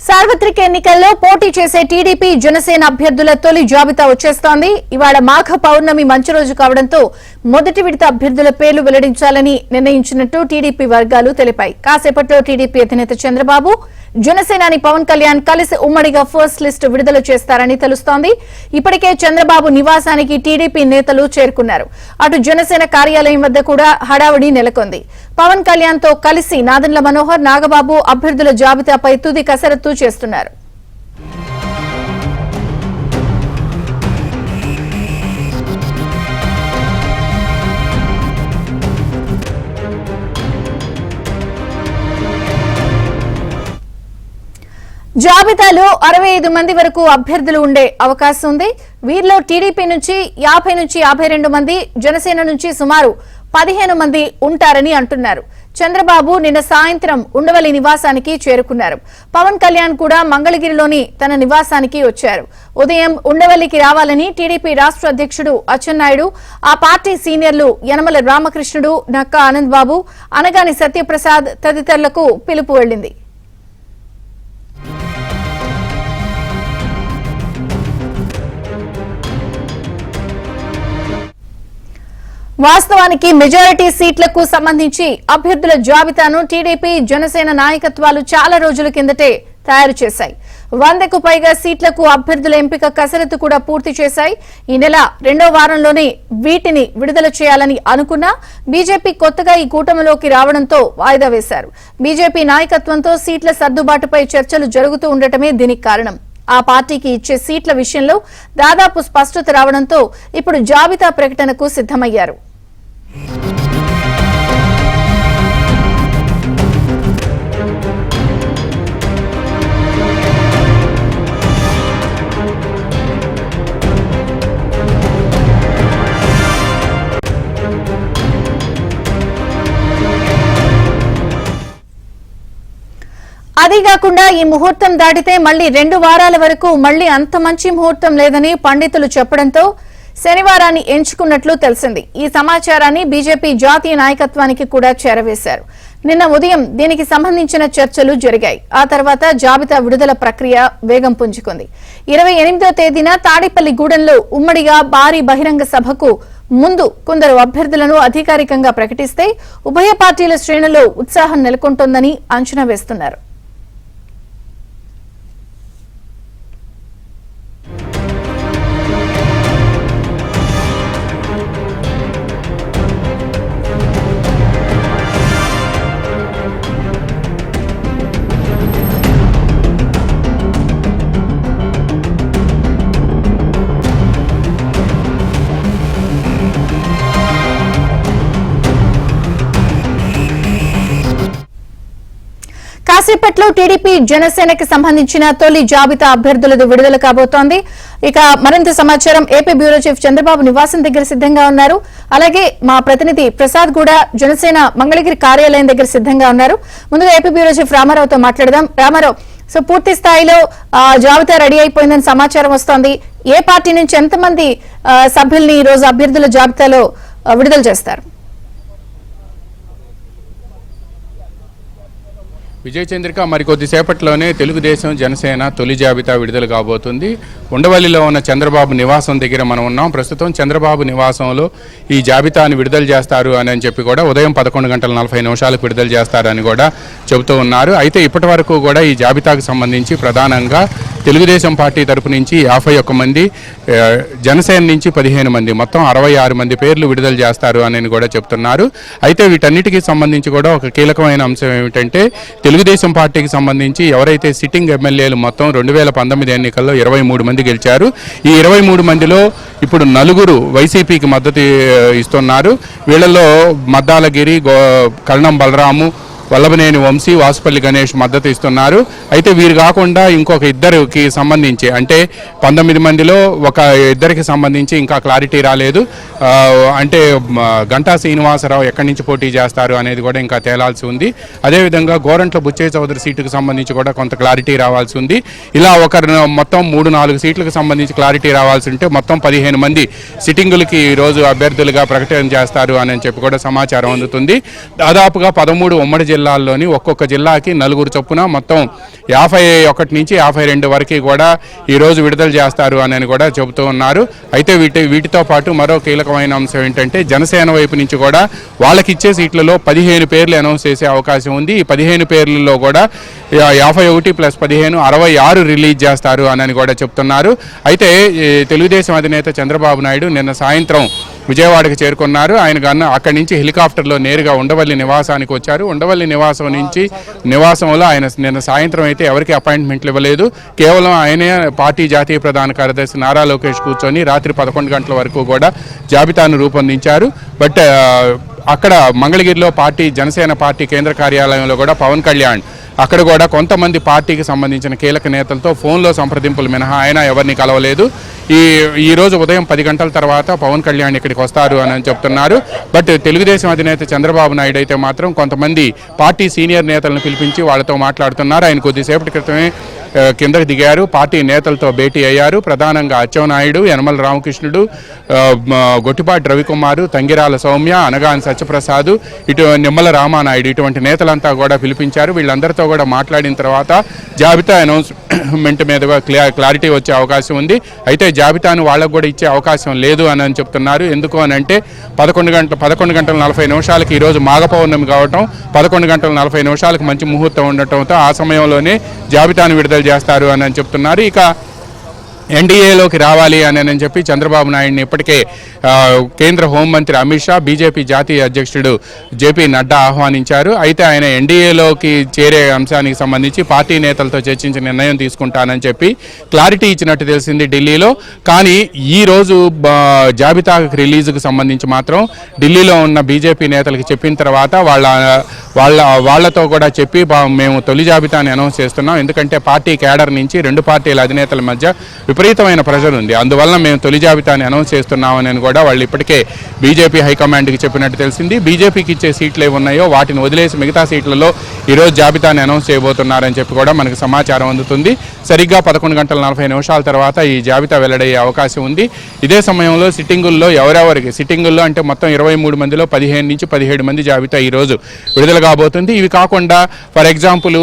సార్వత్రిక ఎన్నికల్లో పోటీ చేసే టీడీపీ జనసేన అభ్యర్థుల తొలి జాబితా వచ్చేస్తోంది. ఇవాళ మాఘ పౌర్ణమి మంచి రోజు కావడంతో మొదటి విడత అభ్యర్థుల పేర్లు వెల్లడించాలని నిర్ణయించినట్టు టీడీపీ వర్గాలు తెలిపాయి. కాసేపట్లో టీడీపీ అధినేత చంద్రబాబు, జనసేనాని పవన్ కళ్యాణ్ కలిసి ఉమ్మడిగా ఫస్ట్ లిస్ట్ విడుదల చేస్తారని తెలుస్తోంది. ఇప్పటికే చంద్రబాబు నివాసానికి టీడీపీ నేతలు చేరుకున్నారు. అటు జనసేన కార్యాలయం వద్ద కూడా హడావుడి నెలకొంది. పవన్ కళ్యాణ్ తో కలిసి నాదెండ్ల మనోహర్, నాగబాబు అభ్యర్థుల జాబితాపై తుది కసరత్తు చేస్తున్నారు. జాబితాలో 65 మంది వరకు అభ్యర్థులు ఉండే అవకాశం ఉంది. వీరిలో టీడీపీ నుంచి 50 నుంచి 52 మంది, జనసేన నుంచి సుమారు 15 మంది ఉంటారని అంటున్నారు. చంద్రబాబు నిన్న సాయంత్రం ఉండవల్లి నివాసానికి చేరుకున్నారు. పవన్ కళ్యాణ్ కూడా మంగళగిరిలోని తన నివాసానికి వచ్చారు. ఉదయం ఉండవల్లికి రావాలని టీడీపీ రాష్ట్ర అధ్యక్షుడు అచ్చెన్నాయుడు, ఆ పార్టీ సీనియర్లు యనమల రామకృష్ణుడు, నక్కా ఆనంద్ బాబు, అనగాని సత్యప్రసాద్ తదితరులకు పిలుపు వెళ్లింది. వాస్తవానికి మెజారిటీ సీట్లకు సంబంధించి అభ్యర్థుల జాబితాను టీడీపీ, జనసేన నాయకత్వాలు చాలా రోజుల కిందటే తయారు చేశాయి. 100కు పైగా సీట్లకు అభ్యర్థుల ఎంపిక కసరత్తు కూడా పూర్తి చేశాయి. ఈ నెల 2వ వారంలోనే వీటిని విడుదల చేయాలని అనుకున్నా బీజేపీ కొత్తగా ఈ కూటమిలోకి రావడంతో వాయిదా వేశారు. బీజేపీ నాయకత్వంతో సీట్ల సర్దుబాటుపై చర్చలు జరుగుతూ ఉండటమే దీనికి కారణం. ఆ పార్టీకి ఇచ్చే సీట్ల విషయంలో దాదాపు స్పష్టత రావడంతో ఇప్పుడు జాబితా ప్రకటనకు సిద్దమయ్యారు. అదీగాకుండా ఈ ముహూర్తం దాటితే మళ్లీ 2 వారాల వరకు మళ్లీ అంత మంచి ముహూర్తం లేదని పండితులు చెప్పడంతో శనివారాన్ని ఎంచుకున్నట్లు తెలిసింది. ఈ సమాచారాన్ని బీజేపీ జాతీయ నాయకత్వానికి కూడా చేరవేశారు. నిన్న ఉదయం దీనికి సంబంధించిన చర్చలు జరిగాయి. ఆ తర్వాత జాబితా విడుదల ప్రక్రియ వేగం పుంజుకుంది. 28వ తేదీన తాడేపల్లిగూడెంలో ఉమ్మడిగా భారీ బహిరంగ సభకు ముందు కొందరు అభ్యర్థులను అధికారికంగా ప్రకటిస్తే ఉభయ పార్టీల శ్రేణుల్లో ఉత్సాహం నెలకొంటోందని అంచనా వేస్తున్నారు. కాసేపట్లో టీడీపీ, జనసేనకి సంబంధించిన తొలి జాబితా అభ్యర్థులది విడుదల కాబోతోంది. ఇక మరింత సమాచారం ఏపీ బ్యూరో చీఫ్ చంద్రబాబు నివాసం దగ్గర సిద్ధంగా ఉన్నారు. అలాగే మా ప్రతినిధి ప్రసాద్ కూడా జనసేన మంగళగిరి కార్యాలయం దగ్గర సిద్ధంగా ఉన్నారు. ముందుగా ఏపీ బ్యూరో చీఫ్ రామారావుతో మాట్లాడదాం. రామారావు, సో పూర్తి స్థాయిలో జాబితా రెడీ అయిపోయిందని సమాచారం వస్తోంది. ఏ పార్టీ నుంచి ఎంతమంది సభ్యుల్ని ఈ రోజు అభ్యర్థుల జాబితాలో విడుదల చేస్తారు? విజయ్ చంద్రిక, మరికొద్దిసేపట్లోనే తెలుగుదేశం, జనసేన తొలి జాబితా విడుదల కాబోతుంది. ఉండవల్లిలో ఉన్న చంద్రబాబు నివాసం దగ్గర మనం ఉన్నాం. ప్రస్తుతం చంద్రబాబు నివాసంలో ఈ జాబితాను విడుదల చేస్తారు అని చెప్పి కూడా ఉదయం 11:40 విడుదల చేస్తారని కూడా చెబుతూ ఉన్నారు. అయితే ఇప్పటి వరకు కూడా ఈ జాబితాకు సంబంధించి ప్రధానంగా తెలుగుదేశం పార్టీ తరపు నుంచి 51 మంది, జనసేన నుంచి 15 మంది, మొత్తం 66 మంది పేర్లు విడుదల చేస్తారు అని కూడా చెప్తున్నారు. అయితే వీటన్నిటికీ సంబంధించి కూడా ఒక కీలకమైన అంశం ఏమిటంటే తెలుగుదేశం పార్టీకి సంబంధించి ఎవరైతే సిట్టింగ్ ఎమ్మెల్యేలు మొత్తం 2019 ఎన్నికల్లో 23 మంది గెలిచారు. ఈ 23 మందిలో ఇప్పుడు 4 వైసీపీకి మద్దతు ఇస్తున్నారు. వీళ్ళలో మద్దాలగిరి, కరణం బలరాము, వల్లభనేని వంశీ, వాసుపల్లి గణేష్ మద్దతు ఇస్తున్నారు. అయితే వీరు కాకుండా ఇంకొక ఇద్దరికి సంబంధించి, అంటే 19 మందిలో ఒక ఇద్దరికి సంబంధించి ఇంకా క్లారిటీ రాలేదు. అంటే గంటా శ్రీనివాసరావు ఎక్కడి నుంచి పోటీ చేస్తారు అనేది కూడా ఇంకా తేలాల్సి ఉంది. అదేవిధంగా గోరంట్ల బుచ్చయ్య చౌదరి సీటుకు సంబంధించి కూడా కొంత క్లారిటీ రావాల్సి ఉంది. ఇలా మొత్తం 3-4 సీట్లకు సంబంధించి క్లారిటీ రావాల్సి ఉంటే మొత్తం 15 మంది సిట్టింగులకి ఈరోజు అభ్యర్థులుగా ప్రకటన చేస్తారు అని చెప్పి కూడా సమాచారం అందుతుంది. దాదాపుగా 13 ఉమ్మడి జిల్లాల్లోని ఒక్కొక్క జిల్లాకి 4 చొప్పున మొత్తం 51 నుంచి 52 వరకు కూడా ఈరోజు విడుదల చేస్తారు అని కూడా చెబుతూ ఉన్నారు. అయితే వీటితో పాటు మరో కీలకమైన అంశం ఏంటంటే జనసేన వైపు నుంచి కూడా వాళ్ళకి ఇచ్చే సీట్లలో 15 పేర్లు అనౌన్స్ చేసే అవకాశం ఉంది. ఈ 15 పేర్లలో కూడా 51 + 15 66 రిలీజ్ చేస్తారు అని కూడా చెప్తున్నారు. అయితే తెలుగుదేశం అధినేత చంద్రబాబు నాయుడు నిన్న సాయంత్రం విజయవాడకు చేరుకున్నారు. ఆయన అక్కడి నుంచి హెలికాప్టర్లో నేరుగా ఉండవల్లి నివాసానికి వచ్చారు. ఉండవల్లి నివాసంలో ఆయన నిన్న సాయంత్రం అయితే ఎవరికి అపాయింట్మెంట్లు ఇవ్వలేదు. కేవలం ఆయనే పార్టీ జాతీయ ప్రధాన కార్యదర్శి నారా లోకేష్ కూర్చొని రాత్రి 11 గంటల వరకు కూడా జాబితాను రూపొందించారు. బట్ అక్కడ మంగళగిరిలో జనసేన పార్టీ కేంద్ర కార్యాలయంలో కూడా పవన్ కళ్యాణ్ అక్కడ కూడా కొంతమంది పార్టీకి సంబంధించిన కీలక నేతలతో ఫోన్లో సంప్రదింపులు మినహా ఆయన ఎవరిని కలవలేదు. ఈ రోజు ఉదయం 10 గంటల తర్వాత పవన్ కళ్యాణ్ ఇక్కడికి వస్తారు అని చెప్తున్నారు. బట్ తెలుగుదేశం అధినేత చంద్రబాబు నాయుడు అయితే మాత్రం కొంతమంది పార్టీ సీనియర్ నేతలను పిలిపించి వాళ్ళతో మాట్లాడుతున్నారు. ఆయన కొద్దిసేపటి క్రితమే కిందకి దిగారు. పార్టీ నేతలతో భేటీ అయ్యారు. ప్రధానంగా అచ్చెన్నాయుడు, యనమల రామకృష్ణుడు, గొట్టిపాటి రవికుమారు, తంగిరాల సౌమ్య, అనగాని సత్యప్రసాద్, నిమ్మల రామానాయుడు ఇటువంటి నేతలంతా కూడా పిలిపించారు. వీళ్ళందరితో కూడా మాట్లాడిన తర్వాత జాబితా అనౌన్స్మెంట్ మీద క్లారిటీ వచ్చే అవకాశం ఉంది. అయితే జాబితాను వాళ్ళకు కూడా ఇచ్చే అవకాశం లేదు అని చెప్తున్నారు. ఎందుకు అని అంటే 11 గంటల 40 నిమిషాలకి ఈరోజు మాఘ పౌర్ణమి కావటం, 11 గంటల 40 నిమిషాలకు మంచి ముహూర్తం ఉండటంతో ఆ సమయంలోనే జాబితాను విడుదల చేస్తారు అని చెప్తున్నారు. ఇక ఎన్డీఏలోకి రావాలి అని చెప్పి చంద్రబాబు నాయుడిని ఇప్పటికే కేంద్ర హోంమంత్రి అమిత్ షా, బీజేపీ జాతీయ అధ్యక్షుడు జేపీ నడ్డా ఆహ్వానించారు. అయితే ఆయన ఎన్డీఏలోకి చేరే అంశానికి సంబంధించి పార్టీ నేతలతో చర్చించి నిర్ణయం తీసుకుంటానని చెప్పి క్లారిటీ ఇచ్చినట్టు తెలిసింది ఢిల్లీలో. కానీ ఈ రోజు జాబితా రిలీజుకు సంబంధించి మాత్రం ఢిల్లీలో ఉన్న బీజేపీ నేతలకు చెప్పిన తర్వాత వాళ్లతో కూడా చెప్పి మేము తొలి జాబితాని అనౌన్స్ చేస్తున్నాం. ఎందుకంటే పార్టీ క్యాడర్ నుంచి 2 పార్టీల అధినేతల మధ్య విపరీతమైన ప్రెషర్ ఉంది. అందువల్ల మేము తొలి జాబితాని అనౌన్స్ చేస్తున్నామని కూడా వాళ్ళు ఇప్పటికే బీజేపీ హైకమాండ్కి చెప్పినట్టు తెలిసింది. బీజేపీకి ఇచ్చే సీట్లు ఏవి ఉన్నాయో వాటిని వదిలేసి మిగతా సీట్లలో ఈరోజు జాబితాని అనౌన్స్ చేయబోతున్నారని చెప్పి కూడా మనకు సమాచారం అందుతుంది. సరిగ్గా 11 గంటల 40 నిమిషాల తర్వాత ఈ జాబితా వెల్లడయ్యే అవకాశం ఉంది. ఇదే సమయంలో సిట్టింగుల్లో అంటే మొత్తం 23 మందిలో 15 నుంచి 17 మంది జాబితా ఈరోజు విడుదల కాబోతుంది. ఇవి కాకుండా ఫర్ ఎగ్జాంపుల్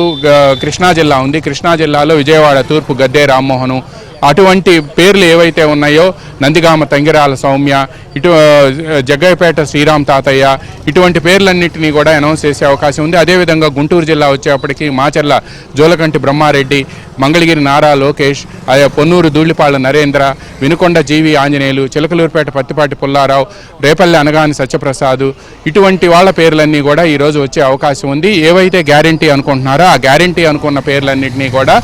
కృష్ణా జిల్లా ఉంది. కృష్ణా జిల్లాలో విజయవాడ తూర్పు గద్దే రామ్మోహను అటువంటి పేర్లు ఏవైతే ఉన్నాయో నందిగామ తంగిరాల సౌమ్య, జగ్గయ్యపేట శ్రీరామ్ తాతయ్య ఇటువంటి పేర్లన్నింటినీ కూడా అనౌన్స్ చేసే అవకాశం ఉంది. అదేవిధంగా గుంటూరు జిల్లా వచ్చేప్పటికీ మాచర్ల జోలకంటి బ్రహ్మారెడ్డి, మంగళగిరి నారా లోకేష్, పొన్నూరు ధూళిపాళ్ల నరేంద్ర, వినుకొండ జీవి ఆంజనేయులు, చిలకలూరుపేట పత్తిపాటి పుల్లారావు, రేపల్లి అనగాని సత్యప్రసాద్ ఇటువంటి వాళ్ళ పేర్లన్నీ కూడా ఈరోజు వచ్చే అవకాశం ఉంది. ఏవైతే గ్యారంటీ అనుకుంటున్నారో ఆ గ్యారంటీ అనుకున్న పేర్లన్నింటినీ కూడా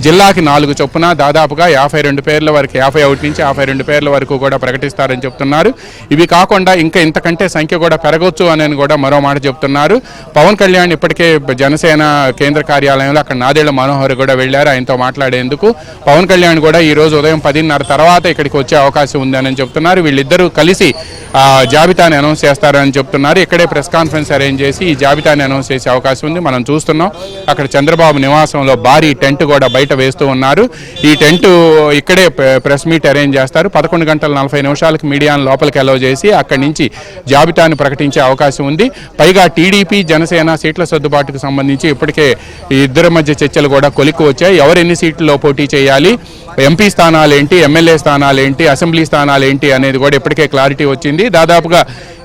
జిల్లాకి 4 చొప్పున దాదాపుగా 52 పేర్ల వరకు 51 నుంచి 52 పేర్ల వరకు కూడా ప్రకటిస్తారని చెప్తున్నారు. ఇవి కాకుండా ఇంకా ఇంతకంటే సంఖ్య కూడా పెరగొచ్చు అని కూడా మరో మాట చెప్తున్నారు. పవన్ కళ్యాణ్ ఇప్పటికే జనసేన కేంద్ర కార్యాలయంలో అక్కడ నాదేళ్ల మనోహర్ కూడా వెళ్లారు ఆయనతో మాట్లాడేందుకు. పవన్ కళ్యాణ్ కూడా ఈ రోజు ఉదయం 10:30 తర్వాత ఇక్కడికి వచ్చే అవకాశం ఉందని చెప్తున్నారు. వీళ్ళిద్దరూ కలిసి జాబితాని అనౌన్స్ చేస్తారని చెప్తున్నారు. ఇక్కడే ప్రెస్ కాన్ఫరెన్స్ అరేంజ్ చేసి ఈ జాబితాని అనౌన్స్ చేసే అవకాశం ఉంది. మనం చూస్తున్నాం అక్కడ చంద్రబాబు నివాసంలో భారీ టెంట్ కూడా బయట వేస్తూ ఉన్నారు. ఈ టెంట్ ఇక్కడే ప్రెస్ మీట్ అరేంజ్ చేస్తారు. 11 గంటల 40 నిమిషాలకు మీడియాను లోపలికి అలౌ చేసి అక్కడి నుంచి జాబితాను ప్రకటించే అవకాశం ఉంది. పైగా టీడీపీ జనసేన సీట్ల సర్దుబాటుకు సంబంధించి ఇప్పటికే ఇద్దరి మధ్య చర్చలు కూడా కొలిక్కి వచ్చాయి. ఎవరు ఎన్ని సీట్లలో పోటీ చేయాలి, ఎంపీ స్థానాలు ఏంటి, ఎమ్మెల్యే స్థానాలు ఏంటి, అసెంబ్లీ స్థానాలు ఏంటి అనేది కూడా ఇప్పటికే క్లారిటీ వచ్చింది. దాదాపుగా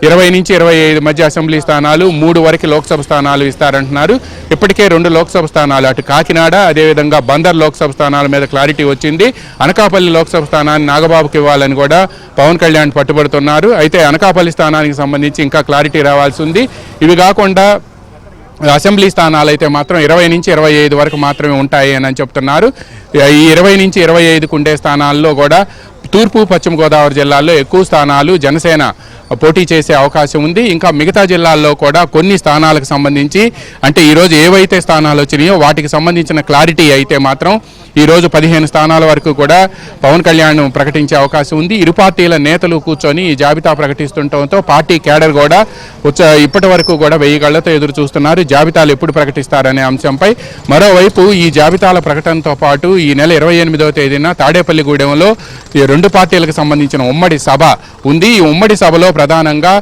20 నుంచి 25 మధ్య అసెంబ్లీ స్థానాలు, 3 వరకు లోక్సభ స్థానాలు ఇస్తారంటున్నారు. ఇప్పటికే 2 లోక్సభ స్థానాలు అటు కాకినాడ అదేవిధంగా బందర్ లోక్సభ స్థానాల మీద క్లారిటీ వచ్చింది. అనకాపల్లి లోక్సభ స్థానాన్ని నాగబాబుకి ఇవ్వాలని కూడా పవన్ కళ్యాణ్ పట్టుబడుతున్నారు. అయితే అనకాపల్లి స్థానానికి సంబంధించి ఇంకా క్లారిటీ రావాల్సి ఉంది. ఇవి కాకుండా అసెంబ్లీ స్థానాలు అయితే మాత్రం 20 నుంచి 25 వరకు మాత్రమే ఉంటాయి అని చెప్తున్నారు. ఈ 20 నుంచి 25కు ఉండే స్థానాల్లో కూడా తూర్పు పశ్చిమ గోదావరి జిల్లాల్లో ఎక్కువ స్థానాలు జనసేన పోటీ చేసే అవకాశం ఉంది. ఇంకా మిగతా జిల్లాల్లో కూడా కొన్ని స్థానాలకు సంబంధించి అంటే ఈరోజు ఏవైతే స్థానాలు వచ్చినాయో వాటికి సంబంధించిన క్లారిటీ అయితే మాత్రం ఈరోజు 15 స్థానాల వరకు కూడా పవన్ కళ్యాణ్ ప్రకటించే అవకాశం ఉంది. ఇరు పార్టీల నేతలు కూర్చొని ఈ జాబితా ప్రకటిస్తుండటంతో పార్టీ క్యాడర్ కూడా ఇప్పటి వరకు కూడా 1000 కళ్లతో ఎదురు చూస్తున్నారు జాబితాలు ఎప్పుడు ప్రకటిస్తారనే అంశంపై. మరోవైపు ఈ జాబితాల ప్రకటనతో పాటు ఈ నెల 28వ తేదీన తాడేపల్లిగూడెంలో 2 పార్టీలకు సంబంధించిన ఉమ్మడి సభ ఉంది. ఈ ఉమ్మడి సభలో ప్రధానంగా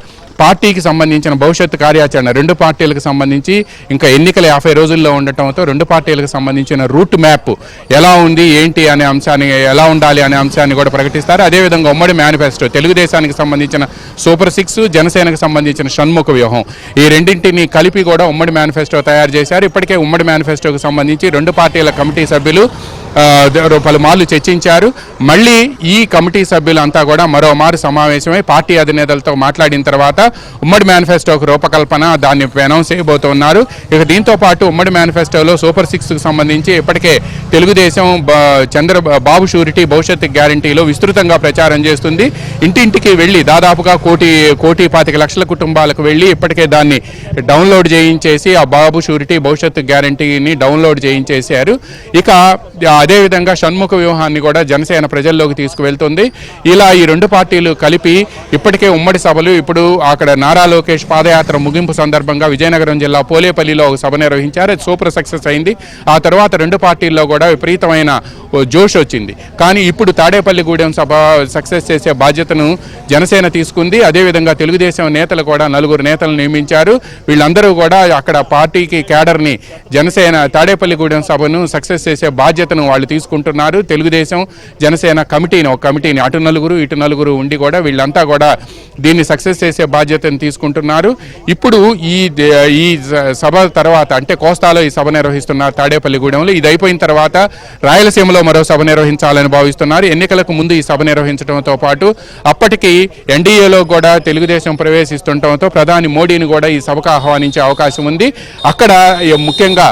పార్టీకి సంబంధించిన భవిష్యత్తు కార్యాచరణ రెండు పార్టీలకు సంబంధించి ఇంకా ఎన్నికల 50 రోజుల్లో ఉండటంతో రెండు పార్టీలకు సంబంధించిన రూట్ మ్యాప్ ఎలా ఉంది ఏంటి అనే అంశాన్ని ఎలా ఉండాలి అనే అంశాన్ని కూడా ప్రకటిస్తారు. అదేవిధంగా ఉమ్మడి మేనిఫెస్టో తెలుగుదేశానికి సంబంధించిన సూపర్ 6, జనసేనకు సంబంధించిన షణ్ముఖ వ్యూహం ఈ రెండింటిని కలిపి కూడా ఉమ్మడి మేనిఫెస్టో తయారు చేశారు. ఇప్పటికే ఉమ్మడి మేనిఫెస్టోకి సంబంధించి రెండు పార్టీల కమిటీ సభ్యులు పలుమార్లు చర్చించారు. మళ్ళీ ఈ కమిటీ సభ్యులంతా కూడా మరోమారు సమావేశమై పార్టీ అధినేతలతో మాట్లాడిన తర్వాత ఉమ్మడి మేనిఫెస్టోకు రూపకల్పన దాన్ని అనౌన్స్ చేయబోతున్నారు. ఇక దీంతో పాటు ఉమ్మడి మేనిఫెస్టోలో సూపర్ 6కు సంబంధించి ఇప్పటికే తెలుగుదేశం బాబు షూరిటీ భవిష్యత్తు గ్యారంటీలో విస్తృతంగా ప్రచారం చేస్తుంది. ఇంటింటికి వెళ్ళి దాదాపుగా 1,25,00,000 కుటుంబాలకు వెళ్ళి ఇప్పటికే దాన్ని డౌన్లోడ్ చేయించేసి ఆ బాబు షూరిటీ భవిష్యత్తు గ్యారంటీని డౌన్లోడ్ చేయించేశారు. ఇక అదేవిధంగా షణ్ముఖ వ్యూహాన్ని కూడా జనసేన ప్రజల్లోకి తీసుకువెళ్తుంది. ఇలా ఈ రెండు పార్టీలు కలిపి ఇప్పటికే ఉమ్మడి సభలు ఇప్పుడు అక్కడ నారా లోకేష్ పాదయాత్ర ముగింపు సందర్భంగా విజయనగరం జిల్లా పోలేపల్లిలో ఒక సభ నిర్వహించారు. అది సూపర్ సక్సెస్ అయింది. ఆ తర్వాత రెండు పార్టీల్లో కూడా విపరీతమైన జోష్ వచ్చింది. కానీ ఇప్పుడు తాడేపల్లిగూడెం సభ సక్సెస్ చేసే బాధ్యతను జనసేన తీసుకుంది. అదేవిధంగా తెలుగుదేశం నేతలు కూడా 4 నేతలు నియమించారు. వీళ్ళందరూ కూడా అక్కడ పార్టీకి క్యాడర్ని జనసేన తాడేపల్లిగూడెం సభను సక్సెస్ చేసే బాధ్యతను వాళ్ళు తీసుకుంటున్నారు. తెలుగుదేశం జనసేన ఒక కమిటీని అటు 4 ఇటు 4 ఉండి కూడా వీళ్ళంతా కూడా దీన్ని సక్సెస్ చేసే బాధ్యతను తీసుకుంటున్నారు. ఇప్పుడు ఈ సభ తర్వాత అంటే కోస్తాలో ఈ సభ నిర్వహిస్తున్నారు తాడేపల్లిగూడెంలో. ఇది అయిపోయిన తర్వాత రాయలసీమలో మరో సభ నిర్వహించాలని భావిస్తున్నారు. ఎన్నికలకు ముందు ఈ సభ నిర్వహించడంతో పాటు అప్పటికి ఎన్డీఏలో కూడా తెలుగుదేశం ప్రవేశిస్తుండటంతో ప్రధాని మోడీని కూడా ఈ సభకు ఆహ్వానించే అవకాశం ఉంది. అక్కడ ముఖ్యంగా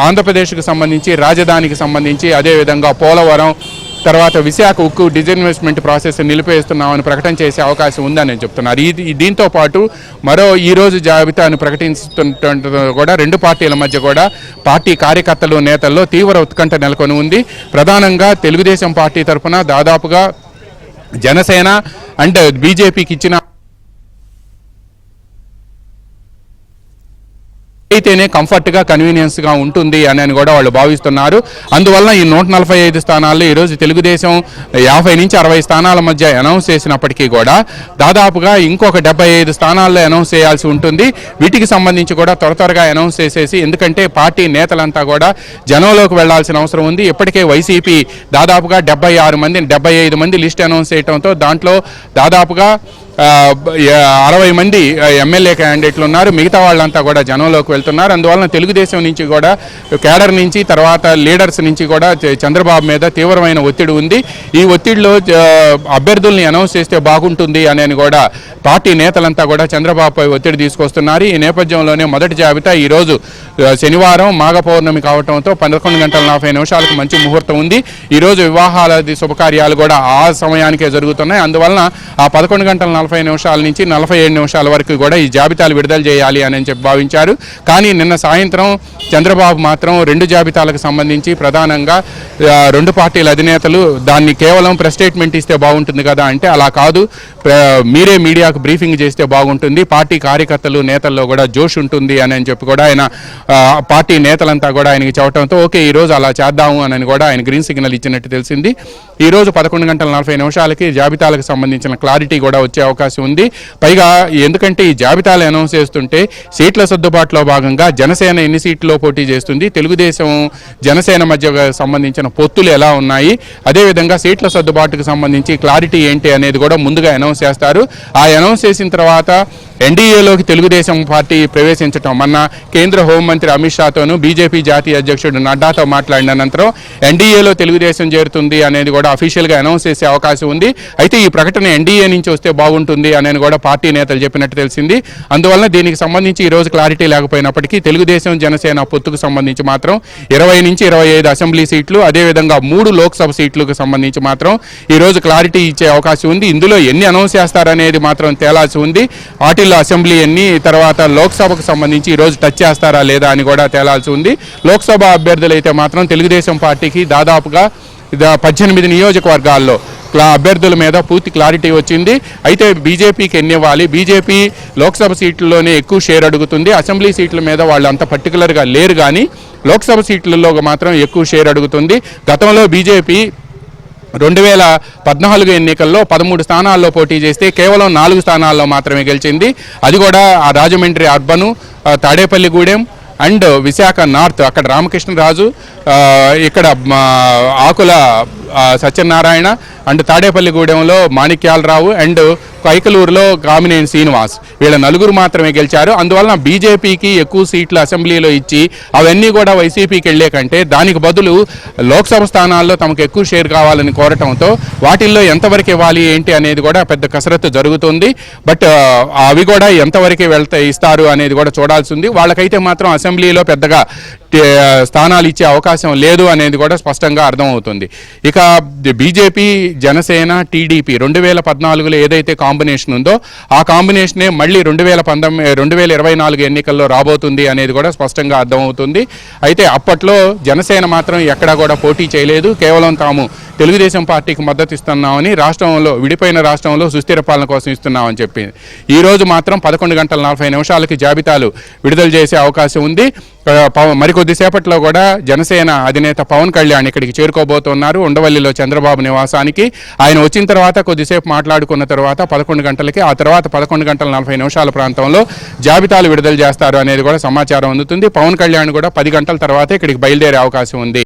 ఆంధ్రప్రదేశ్కి సంబంధించి రాజధానికి సంబంధించి అదేవిధంగా పోలవరం తర్వాత విశాఖ ఉక్కు డిజిన్వెస్ట్మెంట్ ప్రాసెస్ నిలిపేస్తున్నామని ప్రకటన చేసే అవకాశం ఉందని చెప్తున్నారు. దీంతో పాటు ఈ రోజు జాబితాను ప్రకటిస్తుండటంతో కూడా రెండు పార్టీల మధ్య కూడా పార్టీ కార్యకర్తలు నేతల్లో తీవ్ర ఉత్కంఠ నెలకొని ఉంది. ప్రధానంగా తెలుగుదేశం పార్టీ తరఫున దాదాపుగా జనసేన అంటే బీజేపీకి ఇచ్చిన అయితేనే కంఫర్ట్గా కన్వీనియన్స్గా ఉంటుంది అని కూడా వాళ్ళు భావిస్తున్నారు. అందువల్ల ఈ 145 స్థానాల్లో ఈరోజు తెలుగుదేశం 50 నుంచి 60 స్థానాల మధ్య అనౌన్స్ చేసినప్పటికీ కూడా దాదాపుగా ఇంకొక 75 స్థానాల్లో అనౌన్స్ చేయాల్సి ఉంటుంది. వీటికి సంబంధించి కూడా త్వరగా అనౌన్స్ చేసేసి ఎందుకంటే పార్టీ నేతలంతా కూడా జనంలోకి వెళ్లాల్సిన అవసరం ఉంది. ఇప్పటికే వైసీపీ దాదాపుగా 75 మంది లిస్ట్ అనౌన్స్ చేయడంతో దాంట్లో దాదాపుగా 60 మంది ఎమ్మెల్యే క్యాండిడేట్లు ఉన్నారు. మిగతా వాళ్ళంతా కూడా జనంలోకి వెళ్తున్నారు. అందువలన తెలుగుదేశం నుంచి కూడా కేడర్ నుంచి తర్వాత లీడర్స్ నుంచి కూడా చంద్రబాబు మీద తీవ్రమైన ఒత్తిడి ఉంది. ఈ ఒత్తిడిలో అభ్యర్థుల్ని అనౌన్స్ చేస్తే బాగుంటుంది అని కూడా పార్టీ నేతలంతా కూడా చంద్రబాబుపై ఒత్తిడి తీసుకొస్తున్నారు. ఈ నేపథ్యంలోనే మొదటి జాబితా ఈరోజు శనివారం మాఘ పౌర్ణమి కావడంతో 11:40 మంచి ముహూర్తం ఉంది. ఈరోజు వివాహాలది శుభకార్యాలు కూడా ఆ సమయానికే జరుగుతున్నాయి. అందువలన ఆ 11:40 నుంచి 47 వరకు కూడా ఈ జాబితాలు విడుదల చేయాలి అని చెప్పి భావించారు. కానీ నిన్న సాయంత్రం చంద్రబాబు మాత్రం రెండు జాబితాలకు సంబంధించి ప్రధానంగా రెండు పార్టీల అధినేతలు దాన్ని కేవలం ప్రెస్ స్టేట్మెంట్ ఇస్తే బాగుంటుంది కదా అంటే అలా కాదు, మీరే మీడియాకు బ్రీఫింగ్ చేస్తే బాగుంటుంది, పార్టీ కార్యకర్తలు నేతల్లో కూడా జోష్ ఉంటుంది అని చెప్పి కూడా ఆయన పార్టీ నేతలంతా కూడా ఆయనకి చెప్పడంతో ఓకే ఈరోజు అలా చేద్దాము అని కూడా ఆయన గ్రీన్ సిగ్నల్ ఇచ్చినట్టు తెలిసింది. ఈరోజు 11:40 జాబితాలకు సంబంధించిన క్లారిటీ కూడా వచ్చే అవకాశం ఉంది. పైగా ఎందుకంటే ఈ జాబితాలు అనౌన్స్ చేస్తుంటే సీట్ల సర్దుబాటులో భాగంగా జనసేన ఎన్ని సీట్లలో పోటీ చేస్తుంది, తెలుగుదేశం జనసేన మధ్య సంబంధించిన పొత్తులు ఎలా ఉన్నాయి, అదేవిధంగా సీట్ల సర్దుబాటుకు సంబంధించి క్లారిటీ ఏంటి అనేది కూడా ముందుగా అనౌన్స్ చేస్తారు. ఆ అనౌన్స్ చేసిన తర్వాత ఎన్డీఏలోకి తెలుగుదేశం పార్టీ ప్రవేశించడం మొన్న కేంద్ర హోంమంత్రి అమిత్ షాతోనూ బీజేపీ జాతీయ అధ్యక్షుడు నడ్డాతో మాట్లాడిన అనంతరం ఎన్డీఏలో తెలుగుదేశం చేరుతుంది అనేది కూడా అఫీషియల్గా అనౌన్స్ చేసే అవకాశం ఉంది. అయితే ఈ ప్రకటన ఎన్డీఏ నుంచి వస్తే బాగుంటుంది అని కూడా పార్టీ నేతలు చెప్పినట్టు తెలిసింది. అందువల్ల దీనికి సంబంధించి ఈరోజు క్లారిటీ లేకపోయినప్పటికీ తెలుగుదేశం జనసేన పొత్తుకు సంబంధించి మాత్రం 20 నుంచి 25 అసెంబ్లీ సీట్లు అదేవిధంగా 3 లోక్సభ సీట్లకు సంబంధించి మాత్రం ఈరోజు క్లారిటీ ఇచ్చే అవకాశం ఉంది. ఇందులో ఎన్ని అనౌన్స్ చేస్తారనేది మాత్రం తేలాల్సి ఉంది. వాటిల్లో అసెంబ్లీ ఎన్ని తర్వాత లోక్సభకు సంబంధించి ఈరోజు టచ్ చేస్తారా లేదా అని కూడా తేలాల్సి ఉంది. లోక్సభ అభ్యర్థులు అయితే మాత్రం తెలుగుదేశం పార్టీకి దాదాపుగా 18 నియోజకవర్గాల్లో అభ్యర్థుల మీద పూర్తి క్లారిటీ వచ్చింది. అయితే బీజేపీకి ఎన్ని ఇవ్వాలి, బీజేపీ లోక్సభ సీట్లలోనే ఎక్కువ షేర్ అడుగుతుంది, అసెంబ్లీ సీట్ల మీద వాళ్ళు అంత పర్టికులర్గా లేరు కానీ లోక్సభ సీట్లలో మాత్రం ఎక్కువ షేర్ అడుగుతుంది. గతంలో బీజేపీ 2014 ఎన్నికల్లో 13 స్థానాల్లో పోటీ చేస్తే కేవలం 4 స్థానాల్లో మాత్రమే గెలిచింది. అది కూడా ఆ Rajahmundry urban, Tadepalligudem and Visakha north, అక్కడ రామకృష్ణరాజు, ఇక్కడ ఆకుల సత్యనారాయణ అండ్ తాడేపల్లిగూడెంలో మాణిక్యాలరావు అండ్ కైకలూరులో కామినేని శ్రీనివాస్, వీళ్ళ నలుగురు మాత్రమే గెలిచారు. అందువలన బీజేపీకి ఎక్కువ సీట్లు అసెంబ్లీలో ఇచ్చి అవన్నీ కూడా వైసీపీకి వెళ్లే కంటే దానికి బదులు లోక్సభ స్థానాల్లో తమకు ఎక్కువ షేర్ కావాలని కోరటంతో వాటిల్లో ఎంతవరకు ఇవ్వాలి ఏంటి అనేది కూడా పెద్ద కసరత్తు జరుగుతుంది. బట్ అవి కూడా ఎంతవరకు ఇస్తారు అనేది కూడా చూడాల్సి ఉంది. వాళ్ళకైతే మాత్రం అసెంబ్లీలో పెద్దగా స్థానాలు ఇచ్చే అవకాశం లేదు అనేది కూడా స్పష్టంగా అర్థమవుతుంది. ఇక బీజేపీ, జనసేన, టీడీపీ 2014లో ఏదైతే కాంబినేషన్ ఉందో ఆ కాంబినేషనే మళ్ళీ 2024 ఎన్నికల్లో రాబోతుంది అనేది కూడా స్పష్టంగా అర్థమవుతుంది. అయితే అప్పట్లో జనసేన మాత్రం ఎక్కడా కూడా పోటీ చేయలేదు. కేవలం తాము తెలుగుదేశం పార్టీకి మద్దతు ఇస్తున్నామని, విడిపోయిన రాష్ట్రంలో సుస్థిర పాలన కోసం ఇస్తున్నామని చెప్పింది. ఈరోజు మాత్రం 11:40 జాబితాలు విడుదల చేసే అవకాశం ఉంది. మరికొద్దిసేపట్లో కూడా జనసేన అధినేత పవన్ కళ్యాణ్ ఇక్కడికి చేరుకోబోతున్నారు, ఉండవల్లిలో చంద్రబాబు నివాసానికి. ఆయన వచ్చిన తర్వాత కొద్దిసేపు మాట్లాడుకున్న తర్వాత 11 గంటలకి, ఆ తర్వాత 11:40 ప్రాంతంలో జాబితాలు విడుదల చేస్తారు అనేది కూడా సమాచారం అందుతుంది. పవన్ కళ్యాణ్ కూడా 10 గంటల తర్వాత ఇక్కడికి బయలుదేరే అవకాశం ఉంది.